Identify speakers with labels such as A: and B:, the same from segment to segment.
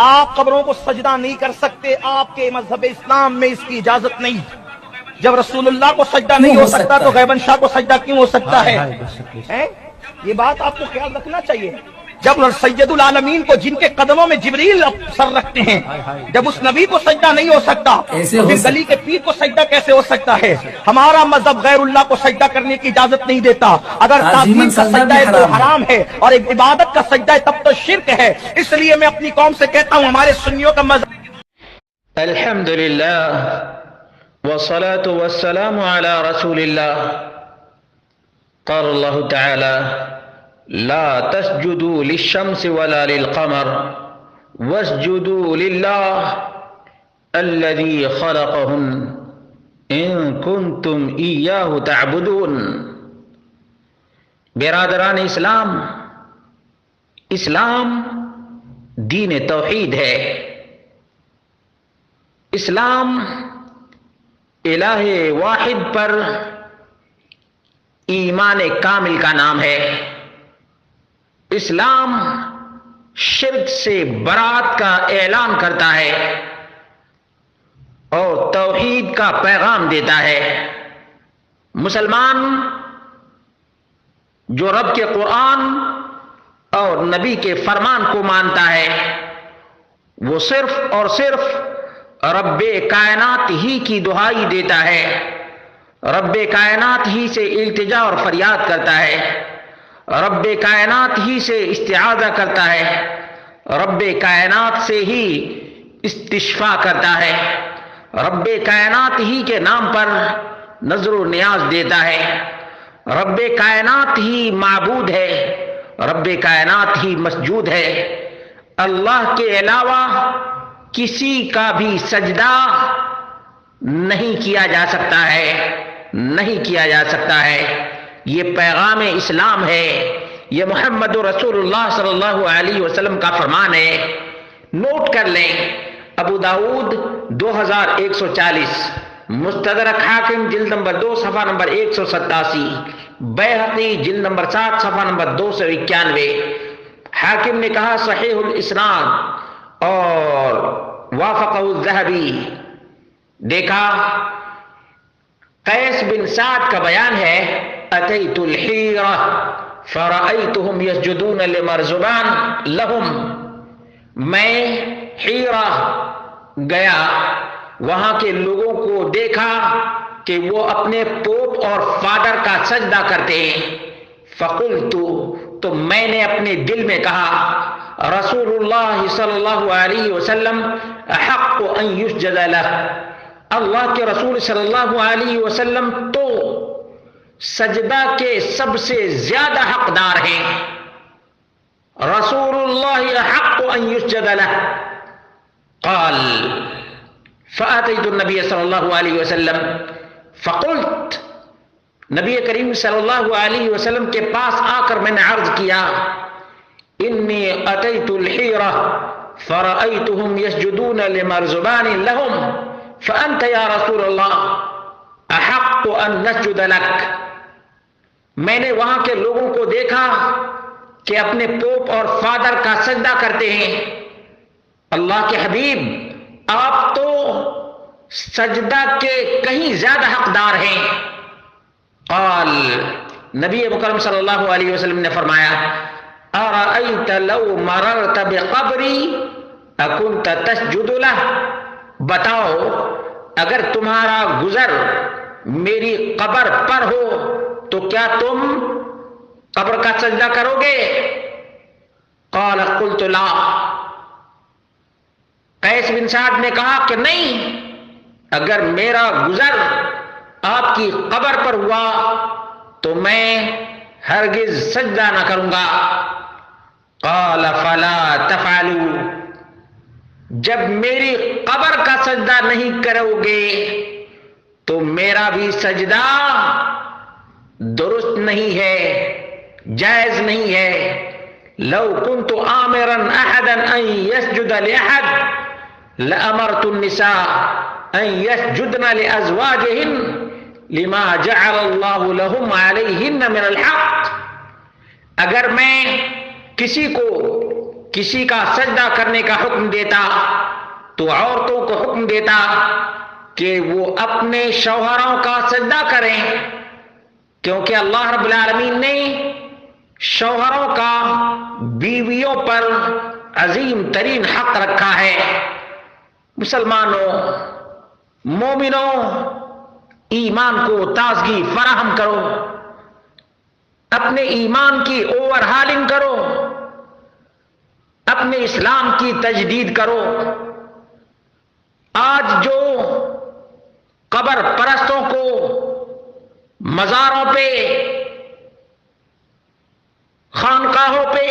A: آپ قبروں کو سجدہ نہیں کر سکتے، آپ کے مذہب اسلام میں اس کی اجازت نہیں۔ جب رسول اللہ کو سجدہ نہیں ہو سکتا تو غیبن شاہ کو سجدہ کیوں ہو سکتا ہے؟ یہ بات آپ کو خیال رکھنا چاہیے۔ جب سید العالمین کو جن کے قدموں میں جبریل سر رکھتے ہیں، جب اس نبی کو سجدہ نہیں ہو سکتا تو پھر گلی کے پیر کو سجدہ کیسے ہو سکتا ہے؟ ہمارا مذہب غیر اللہ کو سجدہ کرنے کی اجازت نہیں دیتا۔ اگر تعظیم کا سجدہ ہے تو حرام ہے، اور ایک عبادت کا سجدہ ہے تب تو شرک ہے۔ اس لیے میں اپنی قوم سے کہتا ہوں، ہمارے سنیوں کا مذہب
B: الحمدللہ والصلاة والسلام على رسول اللہ۔ قال اللہ تعالی لا تسجدوا للشمس ولا للقمر واسجدوا للہ الذي خلقهن ان کنتم ایاہ تعبدون۔ برادران اسلام، اسلام دین توحید ہے۔ اسلام الہ واحد پر ایمان کامل کا نام ہے۔ اسلام شرک سے برات کا اعلان کرتا ہے اور توحید کا پیغام دیتا ہے۔ مسلمان جو رب کے قرآن اور نبی کے فرمان کو مانتا ہے، وہ صرف اور صرف رب کائنات ہی کی دہائی دیتا ہے، رب کائنات ہی سے التجا اور فریاد کرتا ہے، رب کائنات ہی سے استعاذہ کرتا ہے، رب کائنات سے ہی استشفاء کرتا ہے، رب کائنات ہی کے نام پر نظر و نیاز دیتا ہے۔ رب کائنات ہی معبود ہے، رب کائنات ہی مسجود ہے۔ اللہ کے علاوہ کسی کا بھی سجدہ نہیں کیا جا سکتا ہے، نہیں کیا جا سکتا ہے۔ یہ پیغام اسلام ہے، یہ محمد رسول اللہ صلی اللہ علیہ وسلم کا فرمان ہے۔ نوٹ کر لیں، ابو داؤد 2140، مستدرک حاکم جلد نمبر 2 صفحہ نمبر 187، بیہقی جلد نمبر 7 صفحہ نمبر 291۔ حاکم نے کہا صحیح الاسناد اور وافقہ الذہبی۔ دیکھا، قیس بن سعد کا بیان ہے، اتیت الحیرہ فرأیتہم یسجدون لمرزبان لہم۔ میں حیرہ گیا، وہاں کے لوگوں کو دیکھا کہ وہ اپنے پوپ اور فادر کا سجدہ کرتے ہیں۔ فقلت، تو میں نے اپنے دل میں کہا، رسول اللہ صلی اللہ علیہ وسلم احق ان یسجد لہ، اللہ کے رسول صلی اللہ علیہ وسلم تو سجدہ کے سب سے زیادہ حقدار ہیں۔ رسول اللہ احق ان یسجد لہ۔ قال فأتیت النبی صلی اللہ علیہ وسلم فقلت، نبی کریم صلی اللہ علیہ وسلم کے پاس آ کر میں نے عرض کیا، انی اتیت الحیرہ فرأیتہم یسجدون لمرزبان لہم فأنت یا رسول اللہ احق ان نسجد لک۔ میں نے وہاں کے لوگوں کو دیکھا کہ اپنے پوپ اور فادر کا سجدہ کرتے ہیں۔ اللہ کے حبیب، آپ تو سجدہ کے کہیں زیادہ حقدار ہیں۔ قال، نبی مکرم صلی اللہ علیہ وسلم نے فرمایا، ارأیت لو مررت بقبری اکنت تسجد لہ۔ بتاؤ، اگر تمہارا گزر میری قبر پر ہو تو کیا تم قبر کا سجدہ کرو گے؟ قال قلت لا۔ قیس بن سعد نے کہا کہ نہیں، اگر میرا گزر آپ کی قبر پر ہوا تو میں ہرگز سجدہ نہ کروں گا۔ قال فلا تفعلوا، جب میری قبر کا سجدہ نہیں کرو گے تو میرا بھی سجدہ درست نہیں ہے، جائز نہیں ہے۔ لو كنت آمرا احدا ان يسجد لأحد لأمرت النساء ان يسجدن لأزواجهن لما جعل الله لهم عليهن من الحق۔ اگر میں کسی کو کسی کا سجدہ کرنے کا حکم دیتا تو عورتوں کو حکم دیتا کہ وہ اپنے شوہروں کا سجدہ کریں، کیونکہ اللہ رب العالمین نے شوہروں کا بیویوں پر عظیم ترین حق رکھا ہے۔ مسلمانوں، مومنوں، ایمان کو تازگی فراہم کرو، اپنے ایمان کی اوور ہالنگ کرو، اپنے اسلام کی تجدید کرو۔ آج جو قبر پرستوں کو مزاروں پہ، خانقاہوں پہ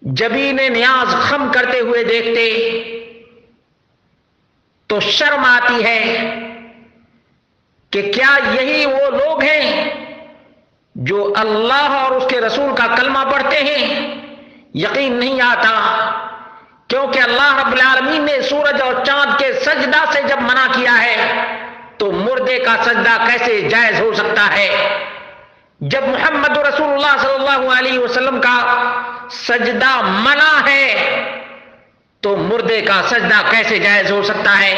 B: جبین نیاز خم کرتے ہوئے دیکھتے تو شرم آتی ہے کہ کیا یہی وہ لوگ ہیں جو اللہ اور اس کے رسول کا کلمہ پڑھتے ہیں؟ یقین نہیں آتا، کیونکہ اللہ رب العالمین نے سورج اور چاند کے سجدہ سے جب منع کیا ہے تو مردے کا سجدہ کیسے جائز ہو سکتا ہے؟ جب محمد رسول اللہ صلی اللہ علیہ وسلم کا سجدہ منع ہے تو مردے کا سجدہ کیسے جائز ہو سکتا ہے؟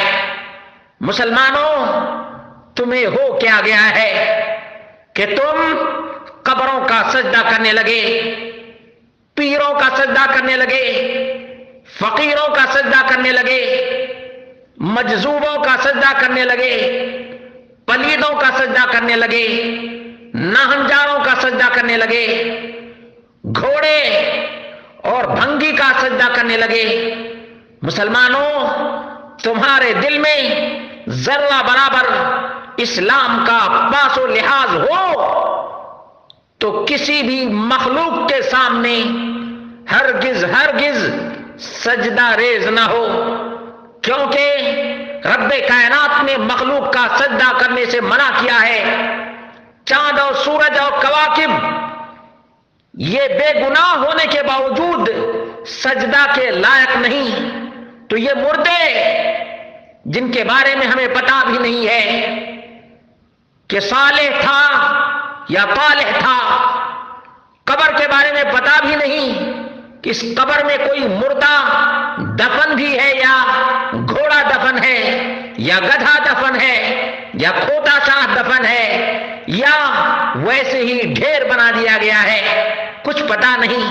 B: مسلمانوں، تمہیں ہو کیا گیا ہے کہ تم قبروں کا سجدہ کرنے لگے، پیروں کا سجدہ کرنے لگے، فقیروں کا سجدہ کرنے لگے، مجذوبوں کا سجدہ کرنے لگے، پلیدوں کا سجدہ کرنے لگے، ناہنجاروں کا سجدہ کرنے لگے، گھوڑے اور بھنگی کا سجدہ کرنے لگے۔ مسلمانوں، تمہارے دل میں ذرہ برابر اسلام کا پاس و لحاظ ہو تو کسی بھی مخلوق کے سامنے ہرگز سجدہ ریز نہ ہو، کیونکہ رب کائنات نے مخلوق کا سجدہ کرنے سے منع کیا ہے۔ چاند اور سورج اور کواکب یہ بے گناہ ہونے کے باوجود سجدہ کے لائق نہیں، تو یہ مردے جن کے بارے میں ہمیں پتہ بھی نہیں ہے کہ صالح تھا یا طالح تھا، قبر کے بارے میں پتہ بھی نہیں کہ اس قبر میں کوئی مردہ دفن بھی ہے یا گھوڑا دفن ہے یا گدھا دفن ہے یا کھوتا شاہ دفن ہے یا ویسے ہی ڈھیر بنا دیا گیا ہے، کچھ پتہ نہیں۔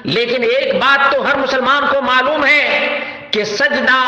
B: لیکن ایک بات تو ہر مسلمان کو معلوم ہے کہ سجدہ